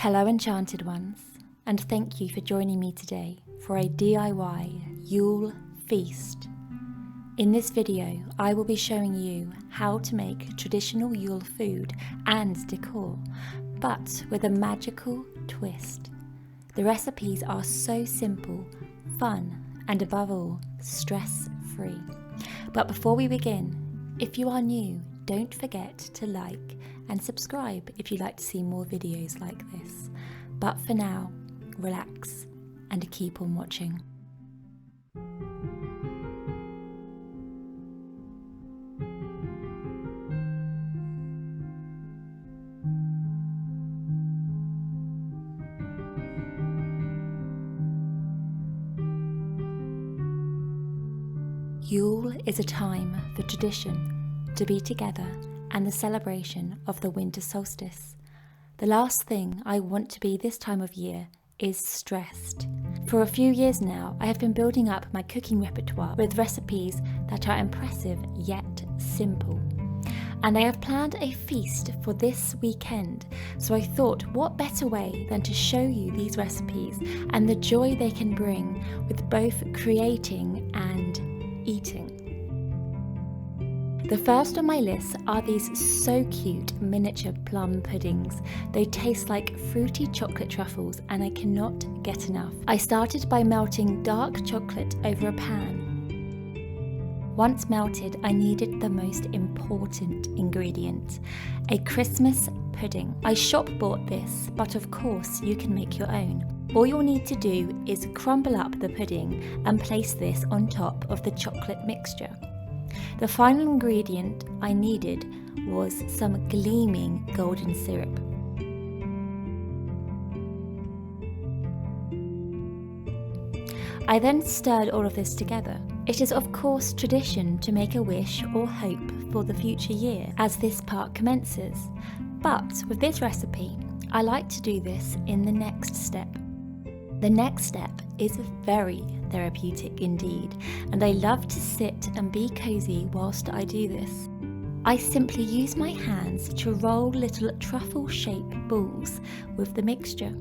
Hello Enchanted ones, and thank you for joining me today for a DIY Yule feast. In this video, I will be showing you how to make traditional Yule food and decor, but with a magical twist. The recipes are so simple, fun, and above all, stress-free. But before we begin, if you are new, don't forget to like and subscribe if you'd like to see more videos like this. But for now, relax and keep on watching. Yule is a time for tradition, to be together, and the celebration of the winter solstice. The last thing I want to be this time of year is stressed. For a few years now, I have been building up my cooking repertoire with recipes that are impressive yet simple. And I have planned a feast for this weekend, so I thought what better way than to show you these recipes and the joy they can bring with both creating and eating. The first on my list are these so cute miniature plum puddings. They taste like fruity chocolate truffles and I cannot get enough. I started by melting dark chocolate over a pan. Once melted, I needed the most important ingredient, a Christmas pudding. I shop bought this, but of course you can make your own. All you'll need to do is crumble up the pudding and place this on top of the chocolate mixture. The final ingredient I needed was some gleaming golden syrup. I then stirred all of this together. It is of course tradition to make a wish or hope for the future year as this part commences, but with this recipe, I like to do this in the next step. The next step is very therapeutic indeed, and I love to sit and be cozy whilst I do this. I simply use my hands to roll little truffle-shaped balls with the mixture.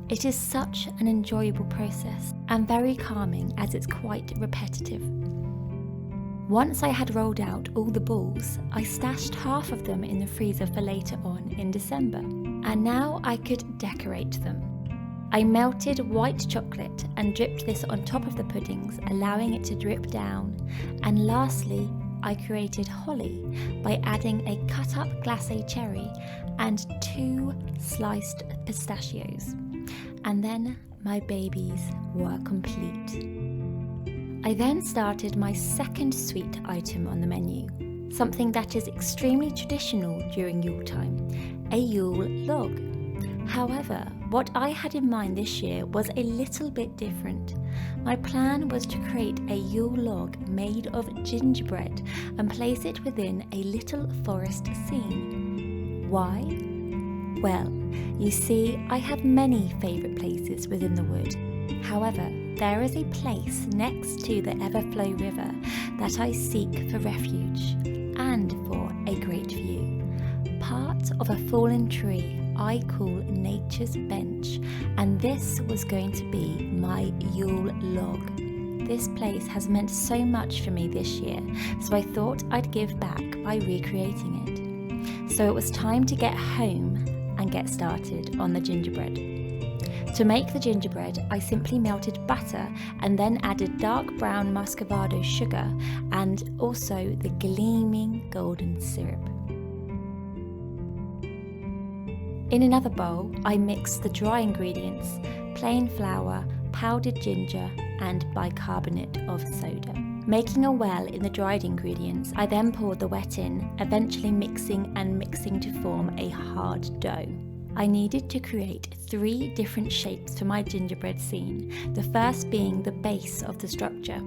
It is such an enjoyable process and very calming as it's quite repetitive. Once I had rolled out all the balls, I stashed half of them in the freezer for later on in December, and now I could decorate them. I melted white chocolate and dripped this on top of the puddings, allowing it to drip down. And lastly, I created holly by adding a cut up glace cherry and 2 sliced pistachios. And then my babies were complete. I then started my second sweet item on the menu, something that is extremely traditional during Yule time, a Yule Log. However, what I had in mind this year was a little bit different. My plan was to create a Yule log made of gingerbread and place it within a little forest scene. Why? Well, you see, I have many favourite places within the wood. However, there is a place next to the Everflow River that I seek for refuge and for a great view. Part of a fallen tree I call Nature's Bench, and this was going to be my Yule log. This place has meant so much for me this year, so I thought I'd give back by recreating it. So it was time to get home and get started on the gingerbread. To make the gingerbread, I simply melted butter and then added dark brown muscavado sugar and also the gleaming golden syrup. In another bowl, I mixed the dry ingredients, plain flour, powdered ginger, and bicarbonate of soda. Making a well in the dried ingredients, I then poured the wet in, eventually mixing to form a hard dough. I needed to create 3 different shapes for my gingerbread scene, the first being the base of the structure.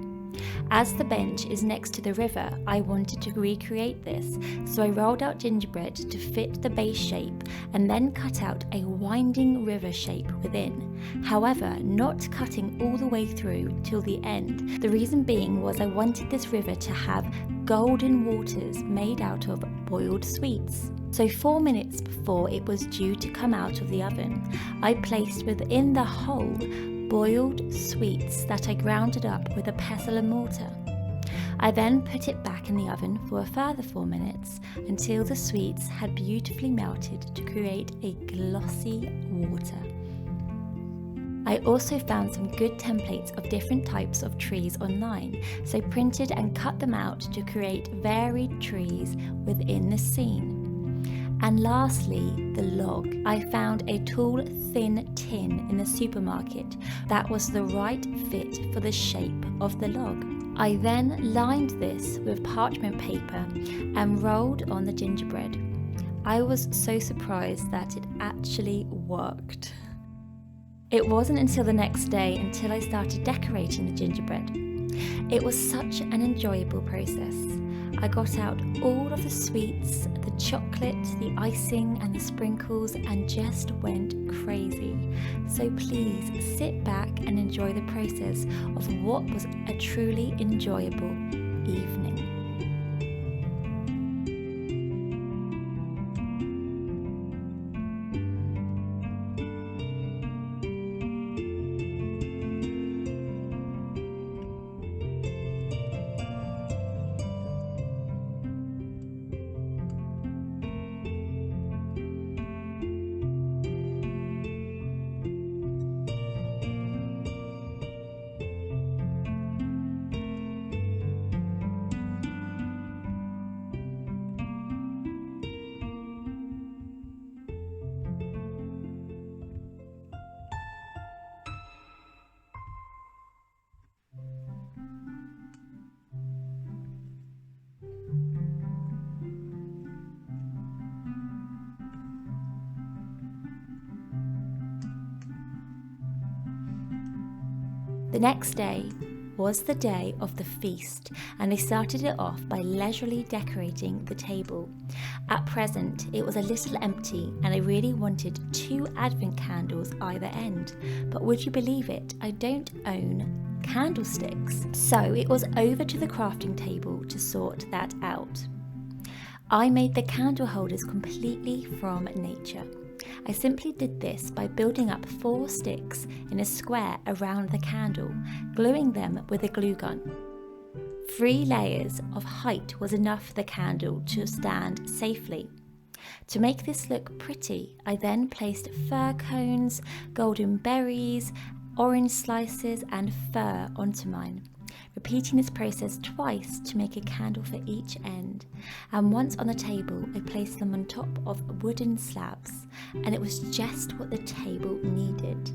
As the bench is next to the river, I wanted to recreate this, so I rolled out gingerbread to fit the base shape and then cut out a winding river shape within. However, not cutting all the way through till the end. The reason being was I wanted this river to have golden waters made out of boiled sweets. So 4 minutes before it was due to come out of the oven, I placed within the hole boiled sweets that I grounded up with a pestle and mortar. I then put it back in the oven for a further 4 minutes until the sweets had beautifully melted to create a glossy water. I also found some good templates of different types of trees online, so printed and cut them out to create varied trees within the scene. And lastly, the log. I found a tall, thin tin in the supermarket that was the right fit for the shape of the log. I then lined this with parchment paper and rolled on the gingerbread. I was so surprised that it actually worked. It wasn't until the next day until I started decorating the gingerbread. It was such an enjoyable process. I got out all of the sweets, the chocolate, the icing and the sprinkles and just went crazy. So please sit back and enjoy the process of what was a truly enjoyable evening. The next day was the day of the feast, and they started it off by leisurely decorating the table. At present, it was a little empty, and I really wanted 2 advent candles either end. But would you believe it? I don't own candlesticks. So it was over to the crafting table to sort that out. I made the candle holders completely from nature. I simply did this by building up 4 sticks in a square around the candle, gluing them with a glue gun. 3 layers of height was enough for the candle to stand safely. To make this look pretty, I then placed fir cones, golden berries, orange slices and fir onto mine, repeating this process twice to make a candle for each end. And once on the table, I placed them on top of wooden slabs, and it was just what the table needed.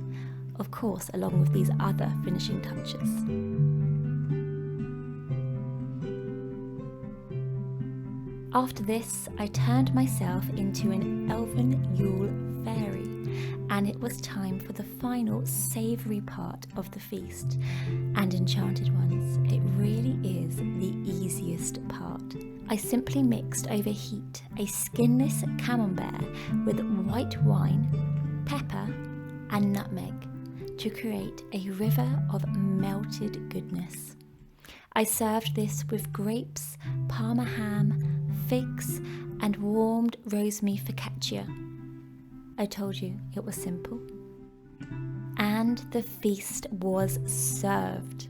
Of course, along with these other finishing touches. After this, I turned myself into an elven Yule fairy, and it was time for the final savoury part of the feast. And enchanted ones, it really is the easiest part. I simply mixed over heat a skinless camembert with white wine, pepper and nutmeg to create a river of melted goodness. I served this with grapes, parma ham, figs and warmed rosemary focaccia. I told you it was simple. And the feast was served.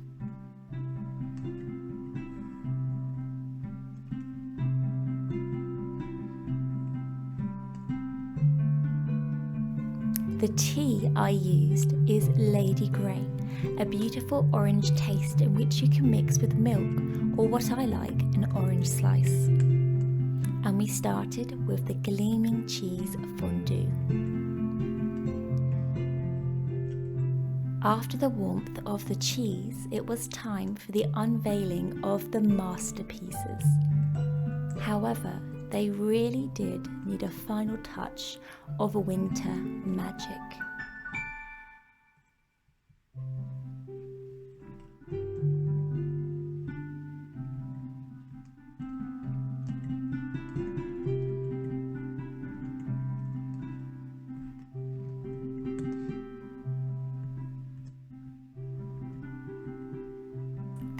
The tea I used is Lady Grey, a beautiful orange taste in which you can mix with milk or what I like, an orange slice. And we started with the gleaming cheese fondue. After the warmth of the cheese, it was time for the unveiling of the masterpieces. However, they really did need a final touch of winter magic.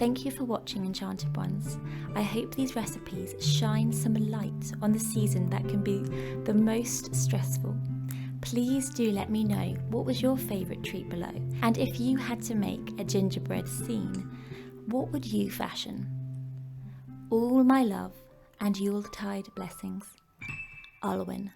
Thank you for watching, Enchanted Ones. I hope these recipes shine some light on the season that can be the most stressful. Please do let me know what was your favourite treat below, and if you had to make a gingerbread scene, what would you fashion? All my love and Yuletide blessings. Alwyn.